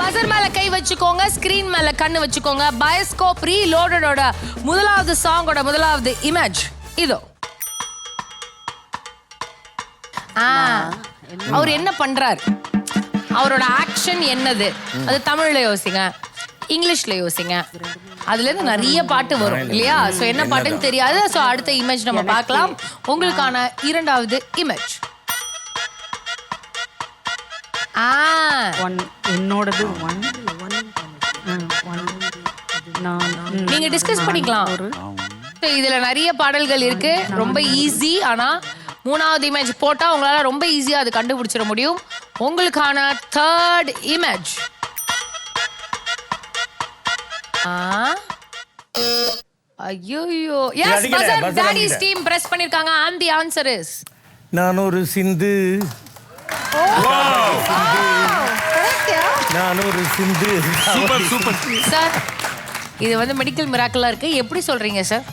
பசர் மேல கை வச்சுக்கோங்க, ஸ்கிரீன் மேல கண்ணு வச்சுக்கோங்க. பயோஸ்கோப் ரீலோடடோட முதலாவது சாங்கோட முதலாவது இமேஜ் இதோ. அவர் என்ன பண்றாரு, அவரோட ஆக்ஷன் என்னது, அது தமிழ்ல யோசிங்க, இங்கிலீஷ்ல யோசிங்க. அதுல இருந்து நிறைய பாட்டு வரும் இல்லையா? சோ என்ன பாட்டுன்னு தெரியாது. சோ அடுத்த இமேஜ் நம்ம பார்க்கலாம். உங்களுக்கான இரண்டாவது இமேஜ். என்னோடது நீங்க டிஸ்கஸ் பண்ணிக்கலாம். இதுல நிறைய பாடல்கள் இருக்கு, ரொம்ப ஈஸி. ஆனா மூணாவது இமேஜ் போட்டா உங்களால ரொம்ப ஈஸியா அது கண்டுபிடிச்சிட முடியும். உங்களுக்கான தேர்ட் இமேஜ். ஐயோ எஸ், பசர் டாடிஸ் டீம் பிரஸ் பண்ணிருக்காங்க. and the answer is நான் ஒரு சிந்து. நான் ஒரு சிந்து. Super super sir. இது வந்து மெடிக்கல் மிராக்கிளா இருக்கு. எப்படி சொல்றீங்க சார்?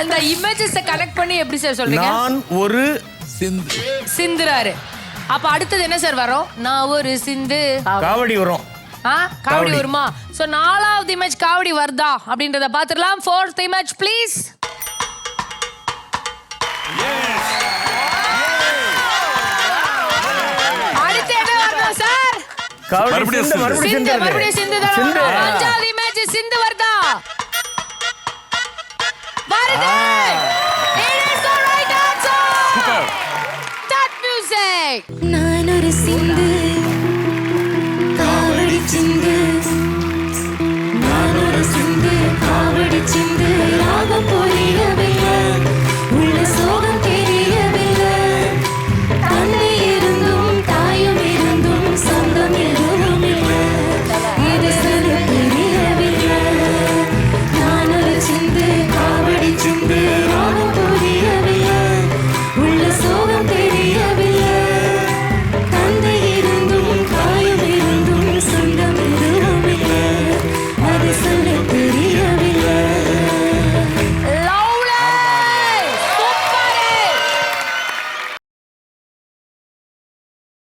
இந்த இமேஜஸ் கனெக்ட் பண்ணி எப்படி சார் சொல்றீங்க? நான் ஒரு சிந்துறாரு. அப்ப அடுத்தது என்ன சார் வரும்? நான் ஒரு சிந்து காவடி வரும். காவடி வருமா? சோ நாலாவது இமேஜ் காவடி வருதா அப்படின்றத பாத்துறலாம். fourth image please. அடுத்து என்ன வரணும் சார்? மறுபடியும் சிந்து தான். அஞ்சாவது இமேஜ் சிந்து வருதா? வருது. It is the right answer. That music. நான் ஒரு சிந்து